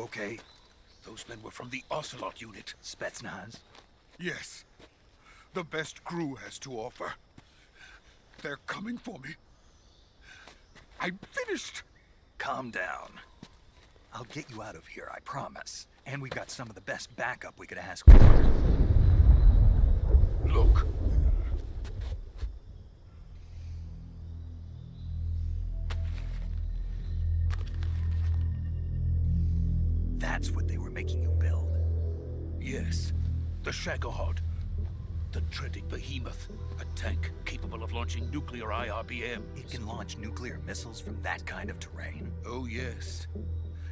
okay? Those men were from the Ocelot unit. Spetsnaz? Yes. The best crew has to offer. They're coming for me. I'm finished. Calm down. I'll get you out of here, I promise. And we got some of the best backup we could ask for. Look. That's what they were making you build. Yes. The Shagohod. The dreaded behemoth. A tank capable of launching nuclear IRBMs. It can launch nuclear missiles from that kind of terrain. Oh, yes.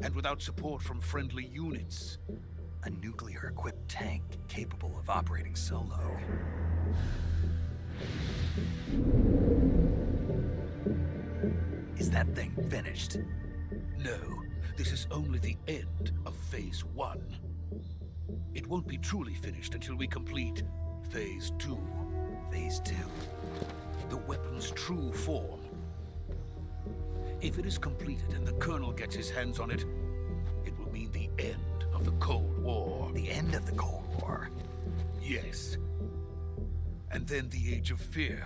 And without support from friendly units. A nuclear-equipped tank capable of operating solo. Is that thing finished? No, this is only the end of Phase 1. It won't be truly finished until we complete Phase 2. Phase 2. The weapon's true form. If it is completed and the Colonel gets his hands on it, it will mean the end of the Cold War. The end of the Cold War? Yes. And then the Age of Fear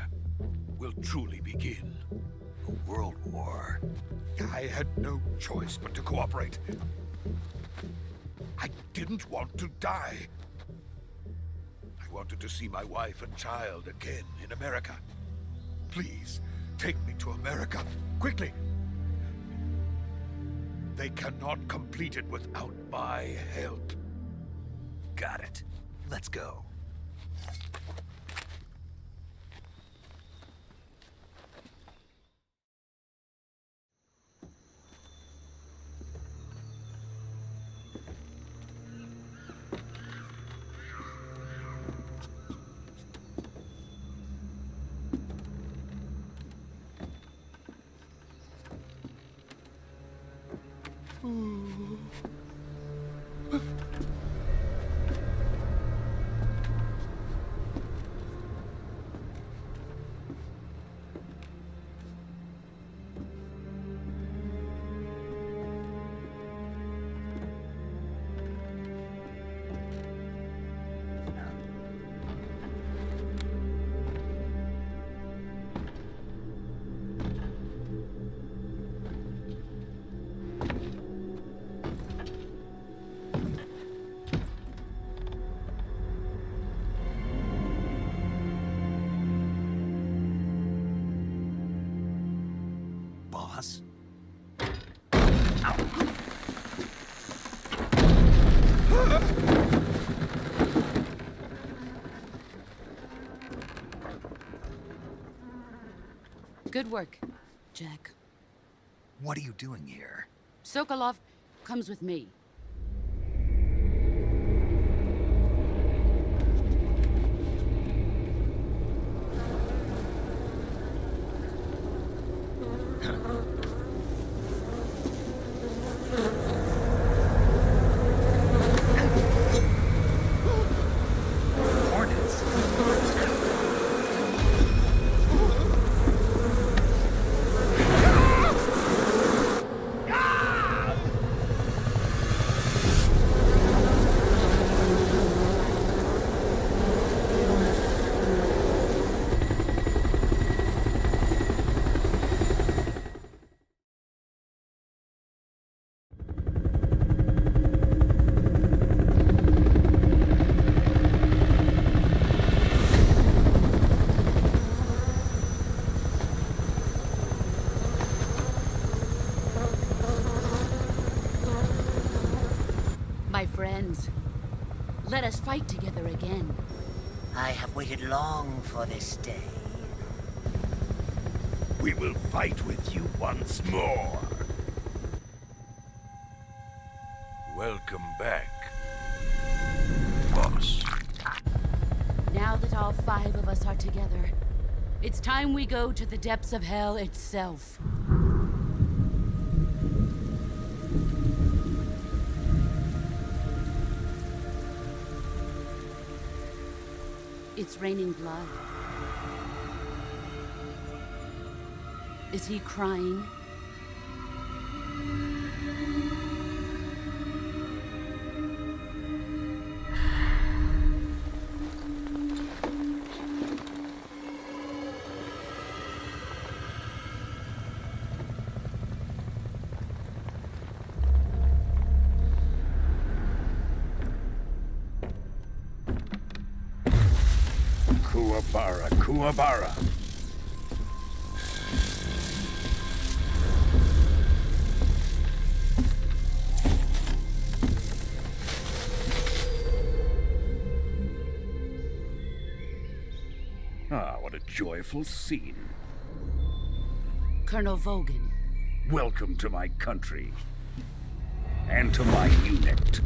will truly begin. A world war. I had no choice but to cooperate. I didn't want to die. I wanted to see my wife and child again in America. Please, take me to America, quickly. They cannot complete it without my help. Got it. Let's go. Boss? Good work, Jack. What are you doing here? Sokolov comes with me. Hornets? My friends, let us fight together again. I have waited long for this day. We will fight with you once more. Welcome back, boss. Now that all 5 of us are together, it's time we go to the depths of hell itself. It's raining blood. Is he crying? Bara Kuwabara. Ah, what a joyful scene. Colonel Vogan. Welcome to my country. And to my unit.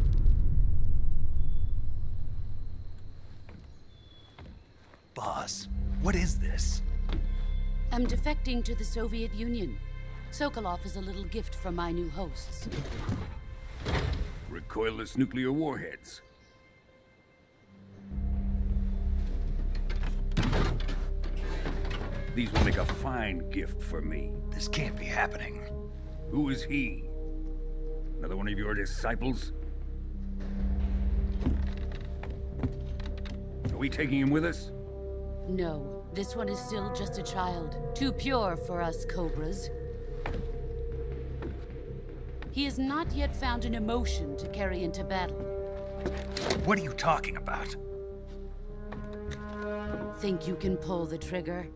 Boss, what is this? I'm defecting to the Soviet Union. Sokolov is a little gift from my new hosts. Recoilless nuclear warheads. These will make a fine gift for me. This can't be happening. Who is he? Another one of your disciples? Are we taking him with us? No, this one is still just a child. Too pure for us Cobras. He has not yet found an emotion to carry into battle. What are you talking about? Think you can pull the trigger?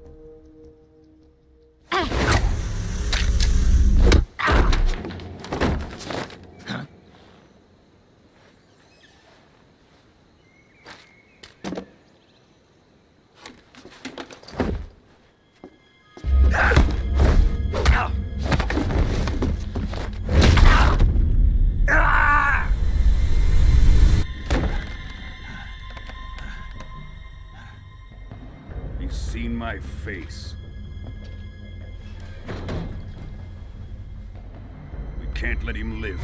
He's seen my face. We can't let him live.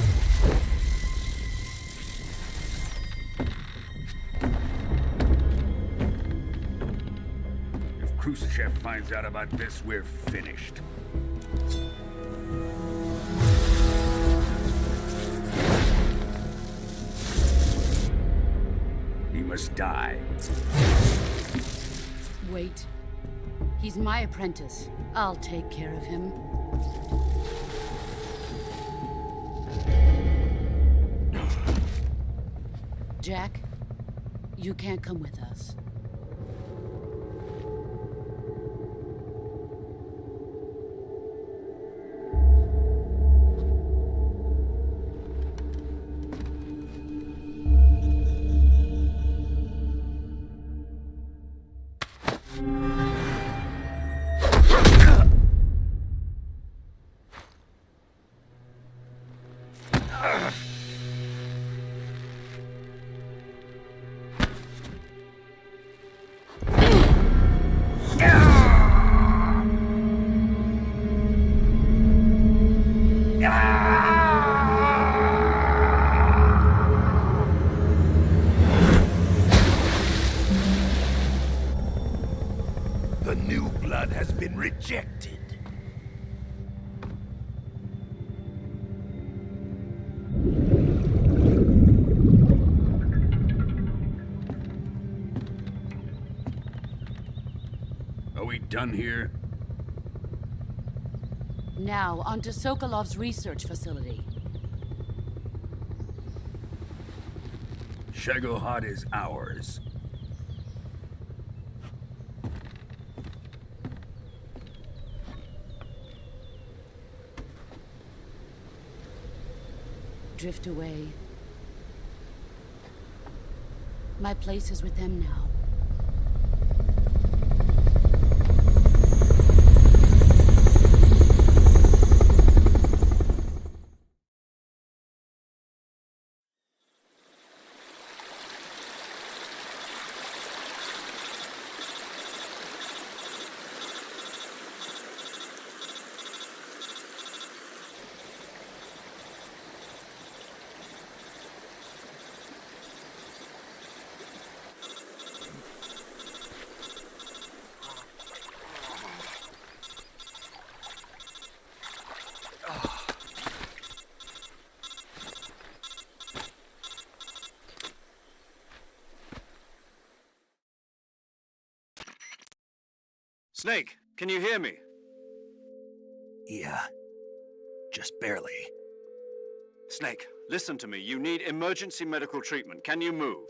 If Khrushchev finds out about this, we're finished. He must die. Wait. He's my apprentice. I'll take care of him. Jack, you can't come with us. The new blood has been rejected. Are we done here? Now, onto Sokolov's research facility. Shagohod is ours. Drift away. My place is with them now. Snake, can you hear me? Yeah, just barely. Snake, listen to me. You need emergency medical treatment. Can you move?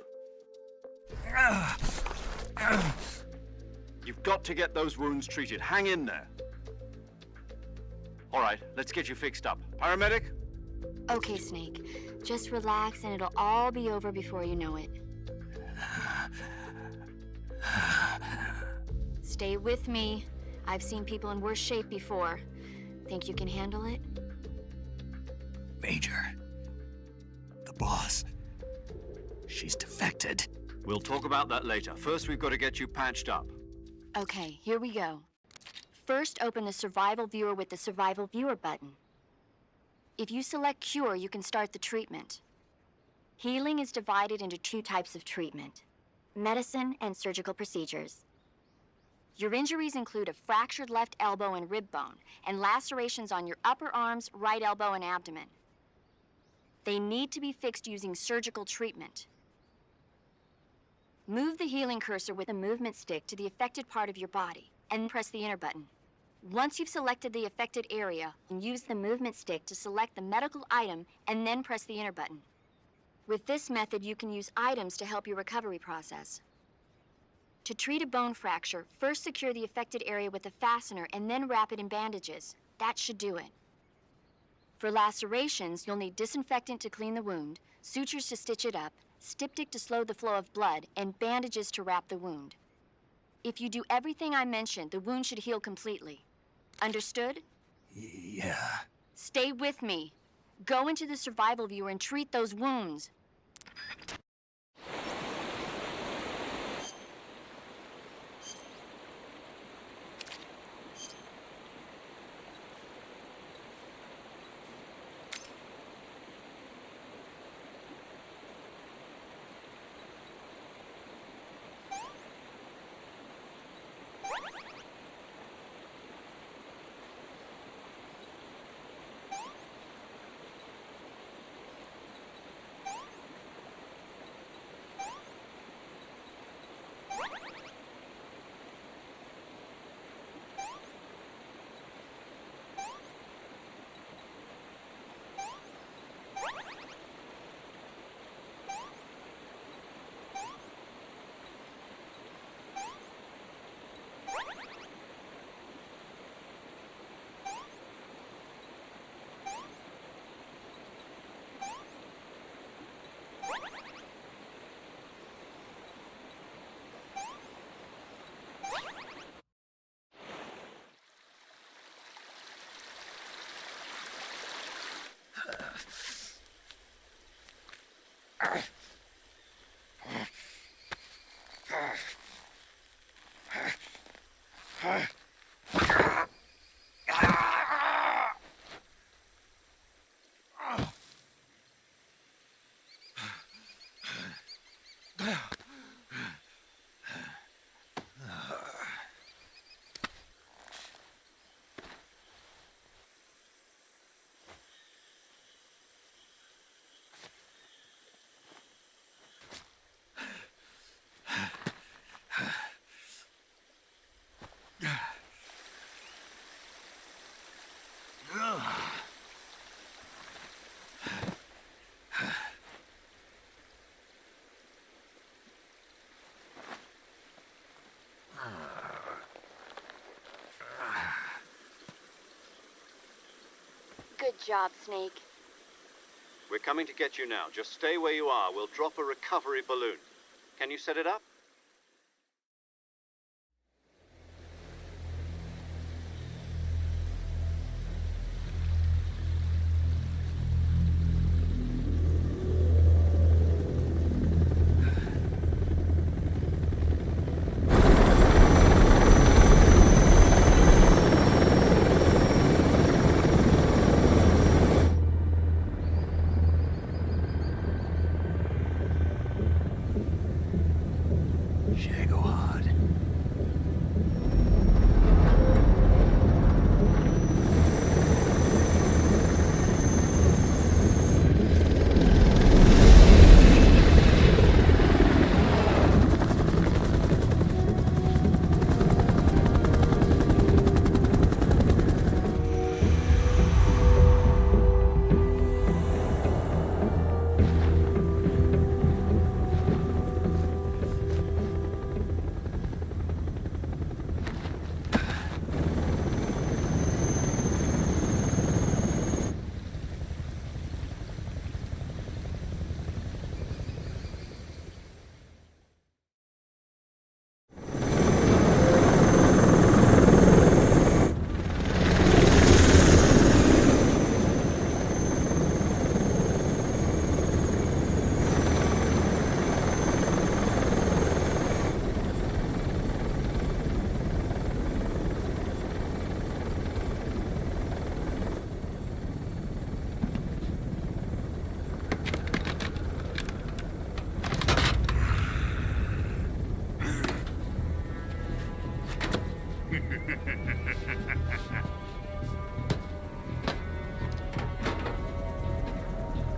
You've got to get those wounds treated. Hang in there. All right, let's get you fixed up. Paramedic? Okay, Snake. Just relax and it'll all be over before you know it. Stay with me. I've seen people in worse shape before. Think you can handle it? Major. The boss. She's defected. We'll talk about that later. First, we've got to get you patched up. Okay, here we go. First, open the Survival Viewer with the Survival Viewer button. If you select Cure, you can start the treatment. Healing is divided into two types of treatment: medicine and surgical procedures. Your injuries include a fractured left elbow and rib bone, and lacerations on your upper arms, right elbow, and abdomen. They need to be fixed using surgical treatment. Move the healing cursor with a movement stick to the affected part of your body, and press the enter button. Once you've selected the affected area, use the movement stick to select the medical item, and then press the enter button. With this method, you can use items to help your recovery process. To treat a bone fracture, first secure the affected area with a fastener and then wrap it in bandages. That should do it. For lacerations, you'll need disinfectant to clean the wound, sutures to stitch it up, styptic to slow the flow of blood, and bandages to wrap the wound. If you do everything I mentioned, the wound should heal completely. Understood? Yeah. Stay with me. Go into the Survival Viewer and treat those wounds. Good job, Snake. We're coming to get you now. Just stay where you are. We'll drop a recovery balloon. Can you set it up?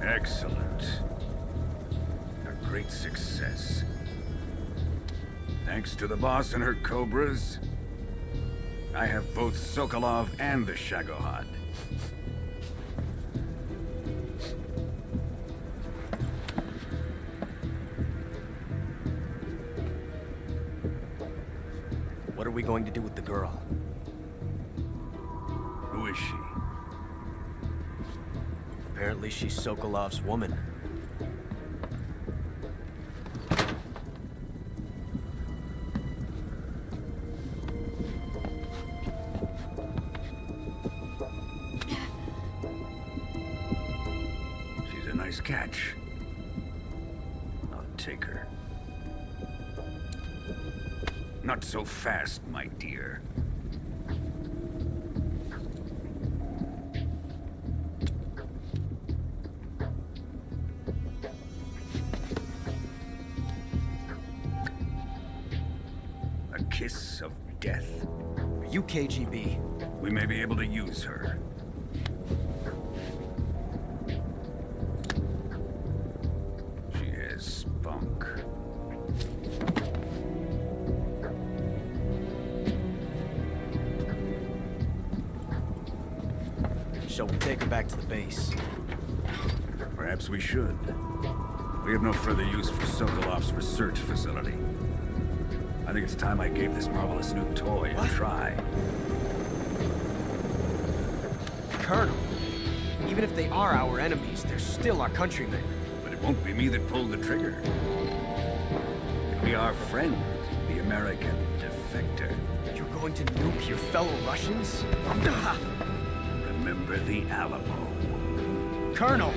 Excellent. A great success. Thanks to the boss and her cobras, I have both Sokolov and the Shagohod. What are we going to do with the girl? Who is she? Apparently she's Sokolov's woman. She's a nice catch. I'll take her. Not so fast, my dear. A kiss of death. Are you KGB? We may be able to use her. She has spunk. Shall we take her back to the base? Perhaps we should. We have no further use for Sokolov's research facility. I think it's time I gave this marvelous new toy a try. Colonel, even if they are our enemies, they're still our countrymen. But it won't be me that pulled the trigger. It'll be our friend, the American defector. You're going to nuke your fellow Russians? Remember the Alamo. Colonel!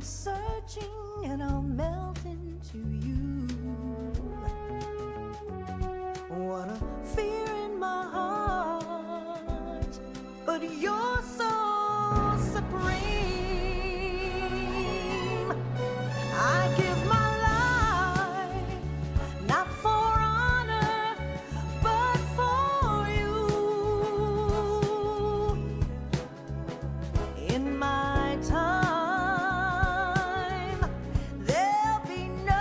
searching and I'll melt into you. What a fear in my heart, but you're so supreme. I give my life, not for honor, but for you. In my time, there'll be no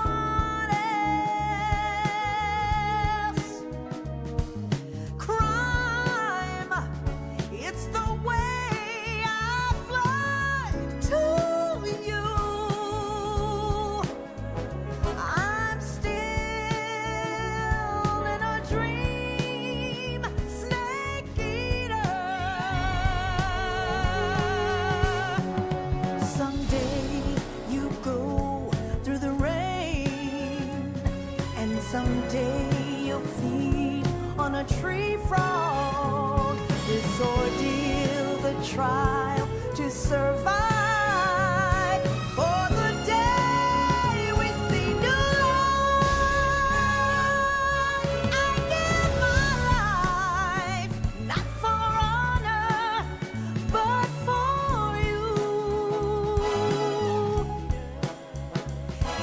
one else. Crime, it's the way I fly to you. I'm still in a dream, snake eater. Someday you go through the rain, and someday you'll feed on a tree frog. This ordeal, the trial to survive, for the day we see new light. I give my life, not for honor, but for you.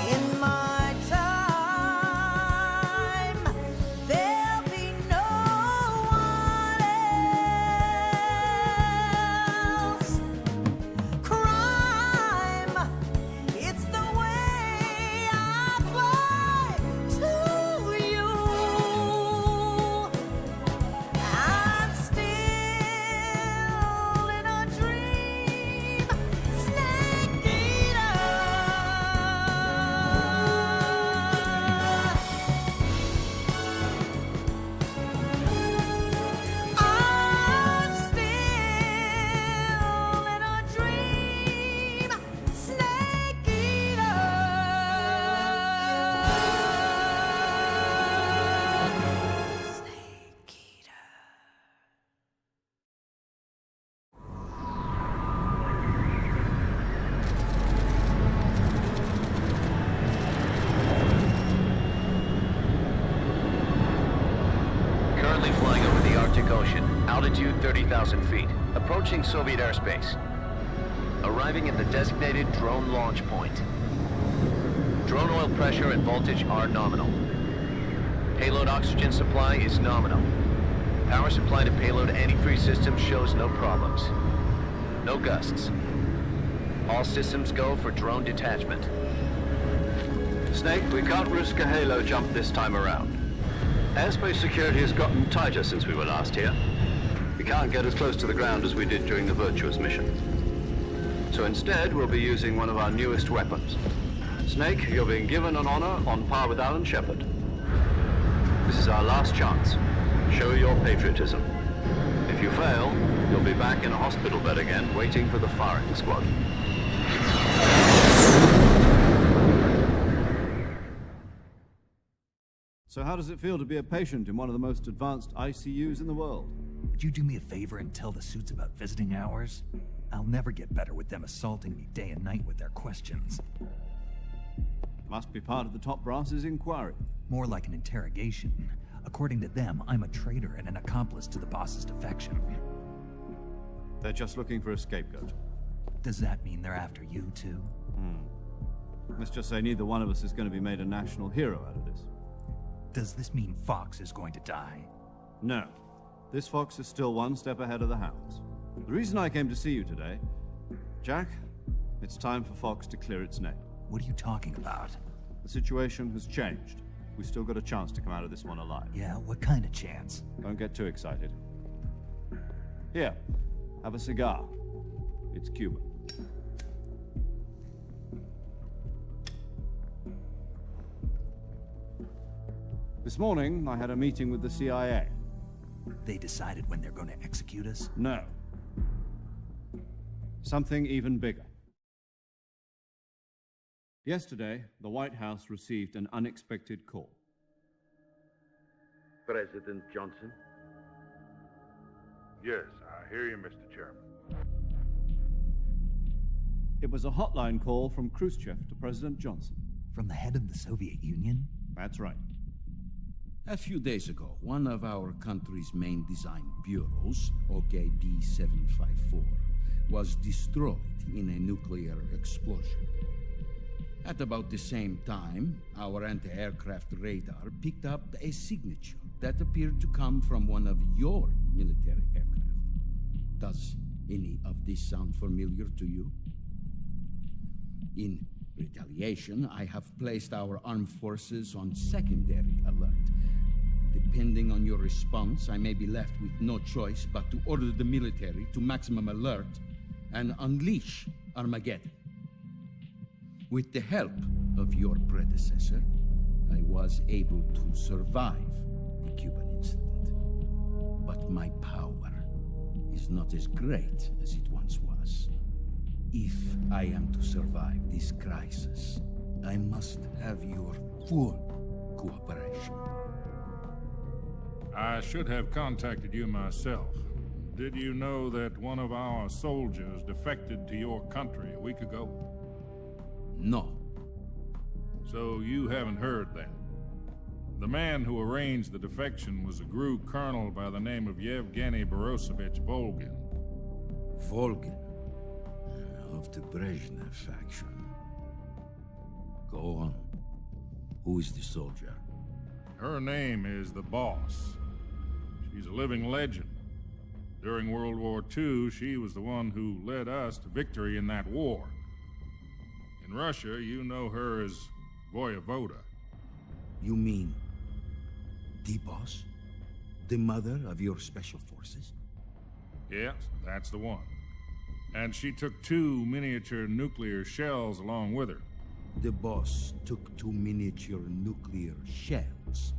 In my time, there'll be no one else. Crime, it's the way I fly to you. I'm still in a dream, snake eater. I'm still in a dream, snake eater. Snake eater. Currently flying over the Arctic Ocean, altitude 30,000 feet, approaching Soviet airspace. Arriving at the designated drone launch point. Drone oil pressure and voltage are nominal. Payload oxygen supply is nominal. Power supply to payload antifreeze system shows no problems. No gusts. All systems go for drone detachment. Snake, we can't risk a halo jump this time around. Airspace security has gotten tighter since we were last here. We can't get as close to the ground as we did during the Virtuous mission. So instead, we'll be using one of our newest weapons. Snake, you're being given an honor on par with Alan Shepard. This is our last chance. Show your patriotism. If you fail, you'll be back in a hospital bed again, waiting for the firing squad. So how does it feel to be a patient in one of the most advanced ICUs in the world? Would you do me a favor and tell the suits about visiting hours? I'll never get better with them assaulting me day and night with their questions. Must be part of the top brass's inquiry. More like an interrogation. According to them, I'm a traitor and an accomplice to the boss's defection. They're just looking for a scapegoat. Does that mean they're after you too? Let's just say neither one of us is going to be made a national hero out of this. Does this mean Fox is going to die? No. This fox is still one step ahead of the hounds. The reason I came to see you today, Jack, it's time for Fox to clear its name. What are you talking about? The situation has changed. We still got a chance to come out of this one alive. Yeah, what kind of chance? Don't get too excited. Here, have a cigar. It's Cuban. This morning, I had a meeting with the CIA. They decided when they're going to execute us? No. Something even bigger. Yesterday, the White House received an unexpected call. President Johnson? Yes, I hear you, Mr. Chairman. It was a hotline call from Khrushchev to President Johnson. From the head of the Soviet Union? That's right. A few days ago, one of our country's main design bureaus, OKB 754, was destroyed in a nuclear explosion. At about the same time, our anti-aircraft radar picked up a signature that appeared to come from one of your military aircraft. Does any of this sound familiar to you? In retaliation, I have placed our armed forces on secondary alert. Depending on your response, I may be left with no choice but to order the military to maximum alert and unleash Armageddon. With the help of your predecessor, I was able to survive the Cuban incident. But my power is not as great as it once was. If I am to survive this crisis, I must have your full cooperation. I should have contacted you myself. Did you know that one of our soldiers defected to your country a week ago? No. So you haven't heard that. The man who arranged the defection was a GRU colonel by the name of Yevgeny Borisovich Volgin. Volgin? Of the Brezhnev faction. Go on. Who is the soldier? Her name is the Boss. She's a living legend. During World War II, she was the one who led us to victory in that war. In Russia, you know her as Voyevoda. You mean the Boss? The mother of your special forces? Yes, that's the one. And she took 2 miniature nuclear shells along with her. The Boss took 2 miniature nuclear shells?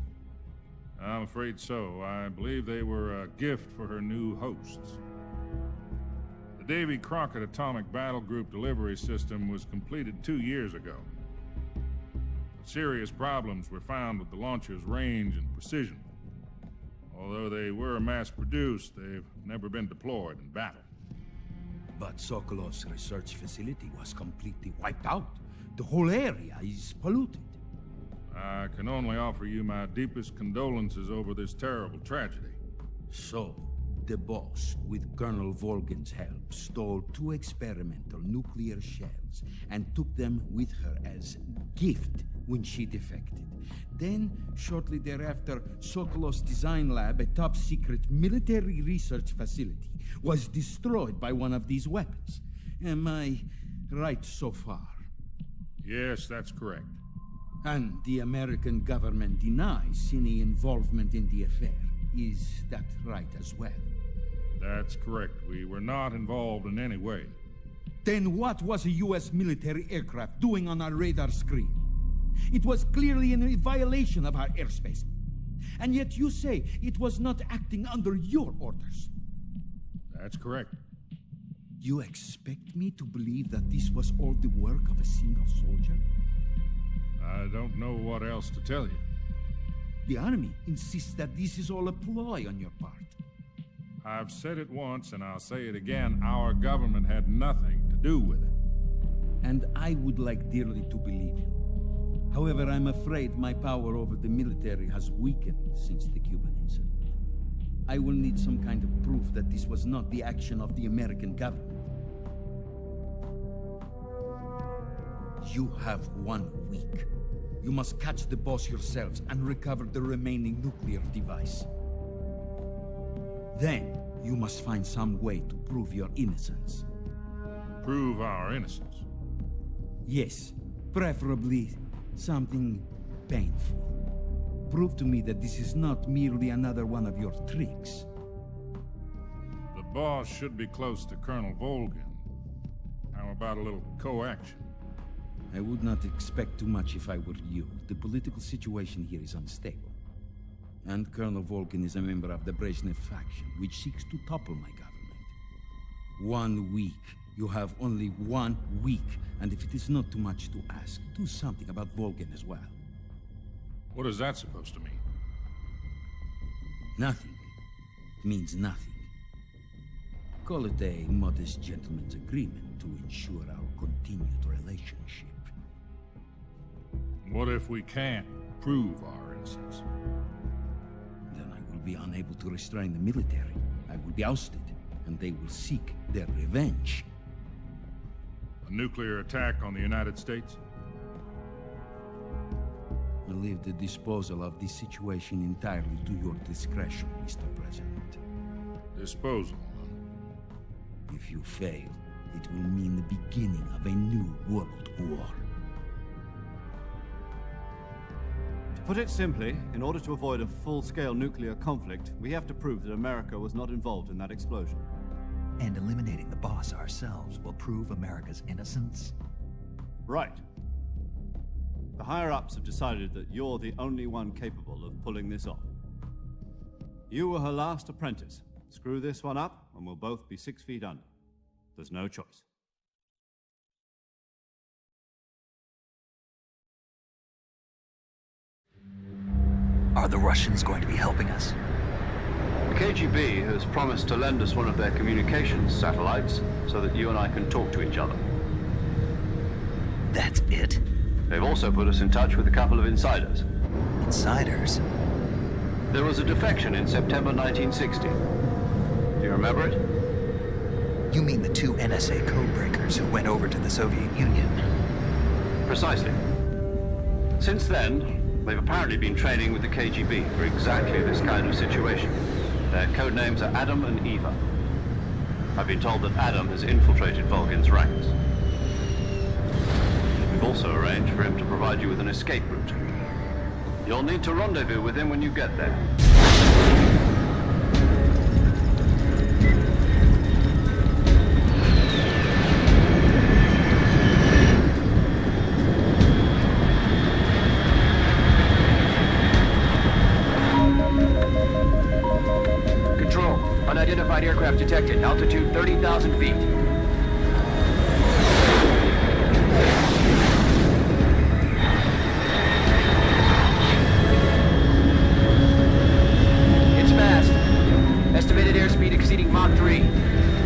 I'm afraid so. I believe they were a gift for her new hosts. The Davy Crockett Atomic Battle Group delivery system was completed 2 years ago. Serious problems were found with the launcher's range and precision. Although they were mass-produced, they've never been deployed in battle. But Sokolov's research facility was completely wiped out. The whole area is polluted. I can only offer you my deepest condolences over this terrible tragedy. So, the Boss, with Colonel Volgin's help, stole 2 experimental nuclear shells and took them with her as gift when she defected. Then, shortly thereafter, Sokolov's design lab, a top-secret military research facility, was destroyed by one of these weapons. Am I right so far? Yes, that's correct. And the American government denies any involvement in the affair. Is that right as well? That's correct. We were not involved in any way. Then what was a U.S. military aircraft doing on our radar screen? It was clearly in a violation of our airspace. And yet you say it was not acting under your orders. That's correct. You expect me to believe that this was all the work of a single soldier? I don't know what else to tell you. The Army insists that this is all a ploy on your part. I've said it once, and I'll say it again. Our government had nothing to do with it. And I would like dearly to believe you. However, I'm afraid my power over the military has weakened since the Cuban incident. I will need some kind of proof that this was not the action of the American government. You have 1 week. You must catch the Boss yourselves and recover the remaining nuclear device. Then, you must find some way to prove your innocence. Prove our innocence? Yes, preferably something painful. Prove to me that this is not merely another one of your tricks. The Boss should be close to Colonel Volgin. How about a little co-action? I would not expect too much if I were you. The political situation here is unstable. And Colonel Volgin is a member of the Brezhnev faction, which seeks to topple my government. 1 week. You have only 1 week. And if it is not too much to ask, do something about Volgin as well. What is that supposed to mean? Nothing. It means nothing. Call it a modest gentleman's agreement to ensure our continued relationship. What if we can't prove our innocence? Then I will be unable to restrain the military. I will be ousted, and they will seek their revenge. A nuclear attack on the United States? I leave the disposal of this situation entirely to your discretion, Mr. President. Disposal? If you fail, it will mean the beginning of a new world war. To put it simply, in order to avoid a full-scale nuclear conflict, we have to prove that America was not involved in that explosion. And eliminating the boss ourselves will prove America's innocence? Right. The higher-ups have decided that you're the only one capable of pulling this off. You were her last apprentice. Screw this one up, and we'll both be 6 feet under. There's no choice. Are the Russians going to be helping us? The KGB has promised to lend us one of their communications satellites so that you and I can talk to each other. That's it? They've also put us in touch with a couple of insiders. Insiders? There was a defection in September 1960. Do you remember it? You mean the 2 NSA codebreakers who went over to the Soviet Union? Precisely. Since then, they've apparently been training with the KGB for exactly this kind of situation. Their code names are Adam and Eva. I've been told that Adam has infiltrated Volgin's ranks. We've also arranged for him to provide you with an escape route. You'll need to rendezvous with him when you get there. Unidentified aircraft detected. Altitude 30,000 feet. It's fast. Estimated airspeed exceeding Mach 3.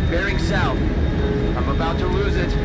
Bearing south. I'm about to lose it.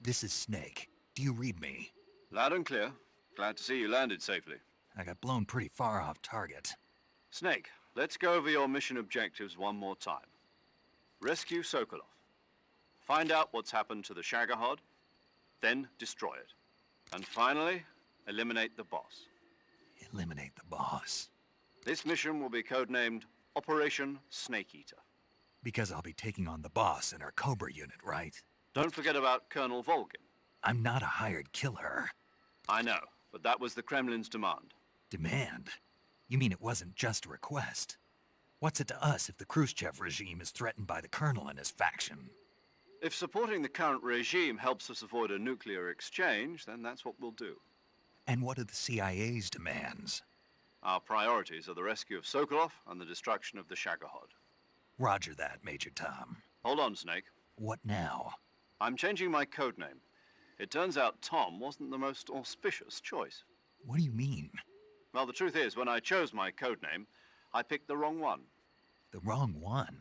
This is Snake. Do you read me? Loud and clear. Glad to see you landed safely. I got blown pretty far off target. Snake, let's go over your mission objectives one more time. Rescue Sokolov. Find out what's happened to the Shagohod, then destroy it. And finally, eliminate the boss. Eliminate the boss? This mission will be codenamed Operation Snake Eater. Because I'll be taking on the boss in our Cobra unit, right? Don't forget about Colonel Volgin. I'm not a hired killer. I know, but that was the Kremlin's demand. Demand? You mean it wasn't just a request? What's it to us if the Khrushchev regime is threatened by the Colonel and his faction? If supporting the current regime helps us avoid a nuclear exchange, then that's what we'll do. And what are the CIA's demands? Our priorities are the rescue of Sokolov and the destruction of the Shagohod. Roger that, Major Tom. Hold on, Snake. What now? I'm changing my codename. It turns out Tom wasn't the most auspicious choice. What do you mean? Well, the truth is, when I chose my code name, I picked the wrong one. The wrong one?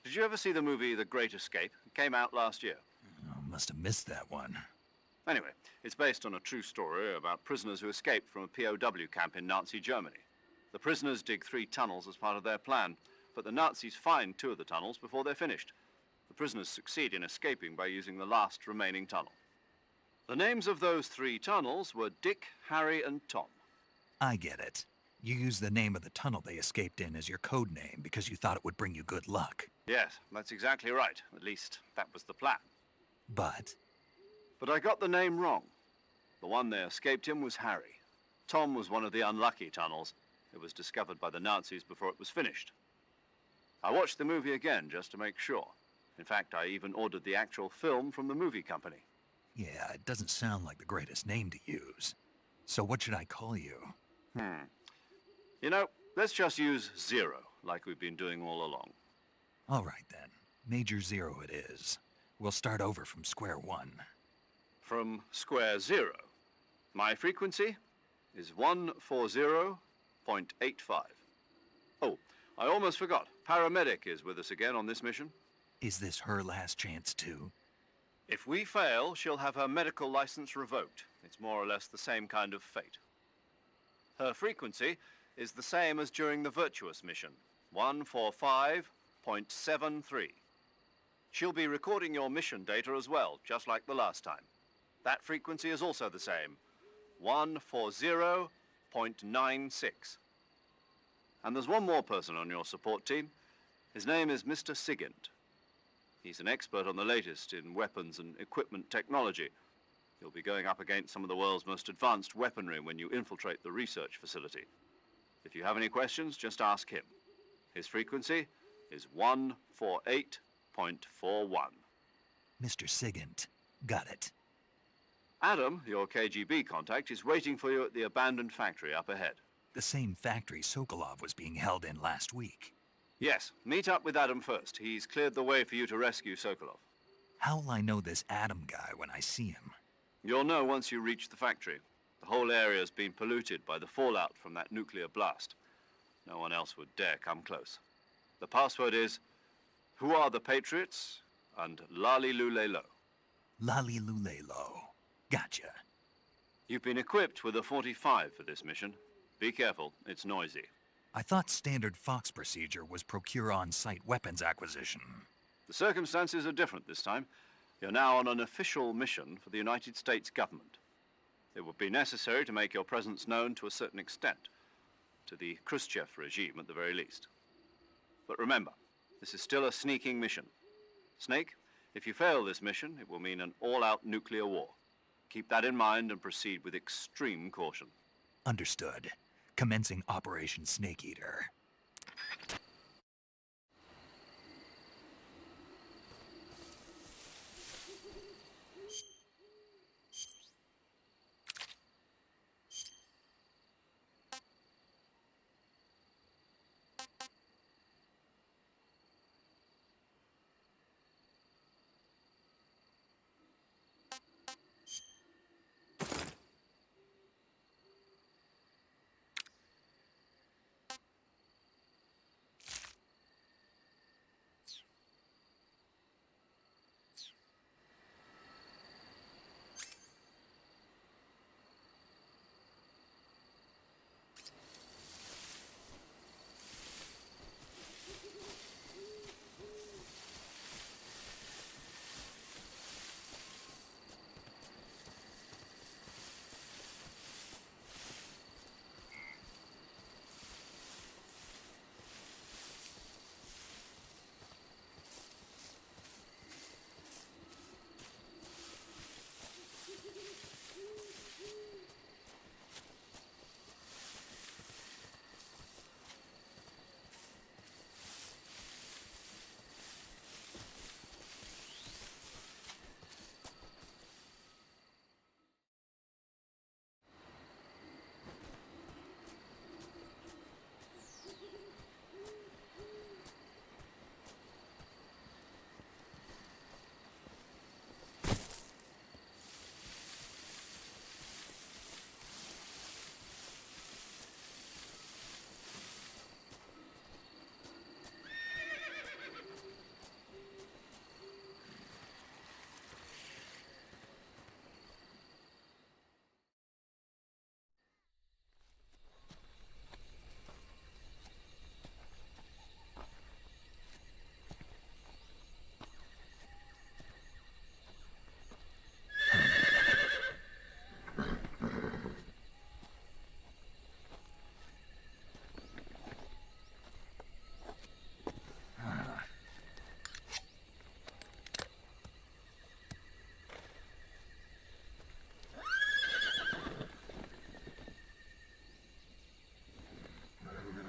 Did you ever see the movie The Great Escape? It came out last year. Oh, must have missed that one. Anyway, it's based on a true story about prisoners who escaped from a POW camp in Nazi Germany. The prisoners dig 3 tunnels as part of their plan, but the Nazis find 2 of the tunnels before they're finished. The prisoners succeed in escaping by using the last remaining tunnel. The names of those 3 tunnels were Dick, Harry, and Tom. I get it. You used the name of the tunnel they escaped in as your code name because you thought it would bring you good luck. Yes, that's exactly right. At least, that was the plan. But I got the name wrong. The one they escaped in was Harry. Tom was one of the unlucky tunnels. It was discovered by the Nazis before it was finished. I watched the movie again just to make sure. In fact, I even ordered the actual film from the movie company. yeah, it doesn't sound like the greatest name to use. So what should I call you? You know, let's just use Zero, like we've been doing all along. All right then. Major Zero it is. We'll start over from square one. From square 0. My frequency is 140.85. Oh, I almost forgot. Paramedic is with us again on this mission. Is this her last chance too? If we fail, she'll have her medical license revoked. It's more or less the same kind of fate. Her frequency is the same as during the Virtuous mission, 145.73. She'll be recording your mission data as well, just like the last time. That frequency is also the same, 140.96. And there's one more person on your support team. His name is Mr. Sigint. He's an expert on the latest in weapons and equipment technology. You'll be going up against some of the world's most advanced weaponry when you infiltrate the research facility. If you have any questions, just ask him. His frequency is 148.41. Mr. Sigint. Got it. Adam, your KGB contact, is waiting for you at the abandoned factory up ahead. The same factory Sokolov was being held in last week. Yes, meet up with Adam first. He's cleared the way for you to rescue Sokolov. How'll I know this Adam guy when I see him? You'll know once you reach the factory. The whole area's been polluted by the fallout from that nuclear blast. No one else would dare come close. The password is, "Who are the Patriots?" and Lali Lulelo. Lali Lulelo. Gotcha. You've been equipped with a 45 for this mission. Be careful, it's noisy. I thought standard Fox procedure was procure on-site weapons acquisition. The circumstances are different this time. You're now on an official mission for the United States government. It would be necessary to make your presence known to a certain extent, to the Khrushchev regime at the very least. But remember, this is still a sneaking mission. Snake, if you fail this mission, it will mean an all-out nuclear war. Keep that in mind and proceed with extreme caution. Understood. Commencing Operation Snake Eater.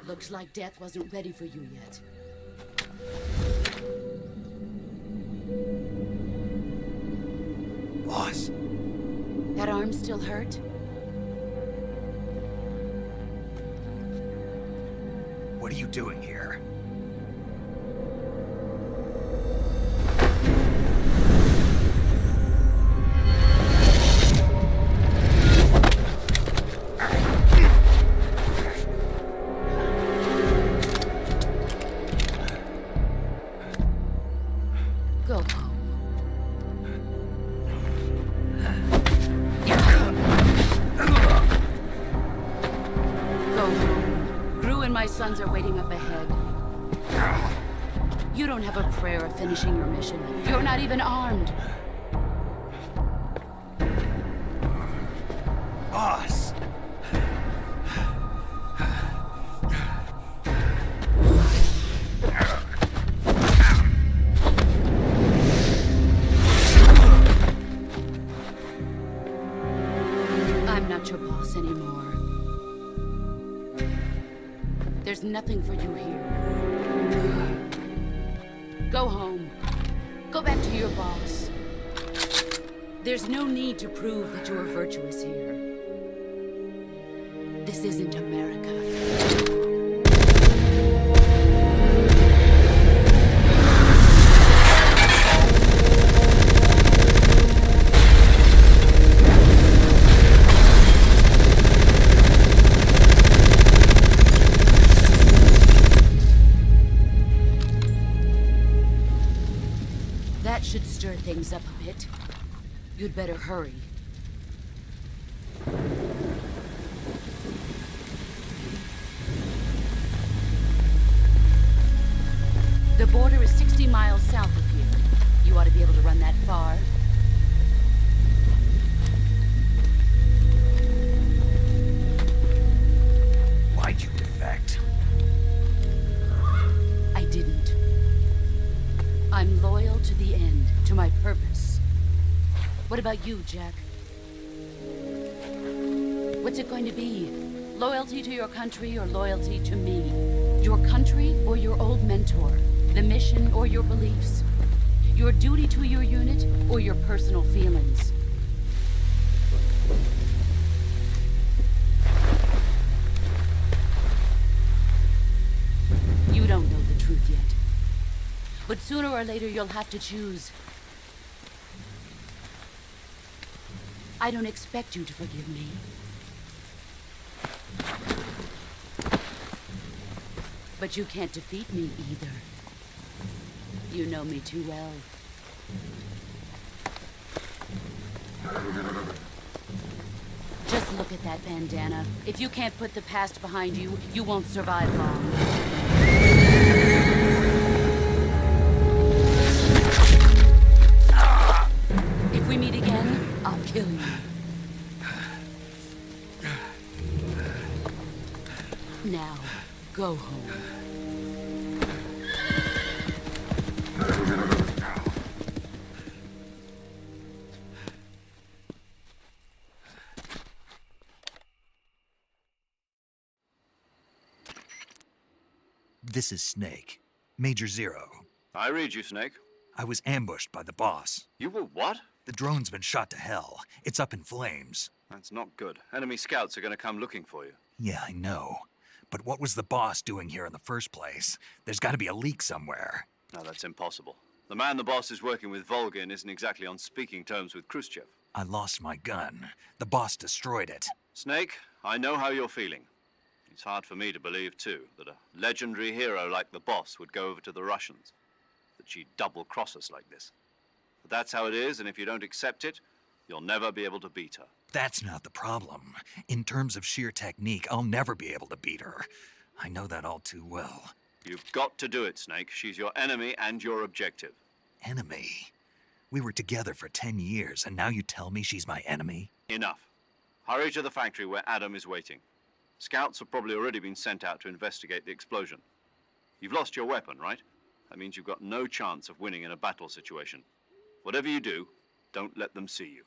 Looks like death wasn't ready for you yet. Boss. That arm still hurt? What are you doing here? Go home. Go home. Gru and my sons are waiting up ahead. You don't have a prayer of finishing your mission. You're not even armed. Boss! I'm not your boss anymore. There's nothing for you here. Go home. Go back to your boss. There's no need to prove that you are virtuous here. This isn't America. That should stir things up a bit. You'd better hurry. The border is 60 miles south of here. You ought to be able to run that far. Why'd you defect? I didn't. I'm loyal to the end, to my purpose. What about you, Jack? What's it going to be? Loyalty to your country or loyalty to me? Your country or your old mentor? The mission or your beliefs? Your duty to your unit or your personal feelings? You don't know the truth yet. But sooner or later you'll have to choose. I don't expect you to forgive me. But you can't defeat me either. You know me too well. Just look at that bandana. If you can't put the past behind you, you won't survive long. If we meet again, I'll kill you. Now, go home. This is Snake. Major Zero. I read you, Snake. I was ambushed by the boss. You were what? The drone's been shot to hell. It's up in flames. That's not good. Enemy scouts are gonna come looking for you. Yeah, I know. But what was the boss doing here in the first place? There's gotta be a leak somewhere. No, that's impossible. The man the boss is working with, Volgin, isn't exactly on speaking terms with Khrushchev. I lost my gun. The boss destroyed it. Snake, I know how you're feeling. It's hard for me to believe, too, that a legendary hero like the boss would go over to the Russians. That she'd double-cross us like this. But that's how it is, and if you don't accept it, you'll never be able to beat her. That's not the problem. In terms of sheer technique, I'll never be able to beat her. I know that all too well. You've got to do it, Snake. She's your enemy and your objective. Enemy? We were together for 10 years, and now you tell me she's my enemy? Enough. Hurry to the factory where Adam is waiting. Scouts have probably already been sent out to investigate the explosion. You've lost your weapon, right? That means you've got no chance of winning in a battle situation. Whatever you do, don't let them see you.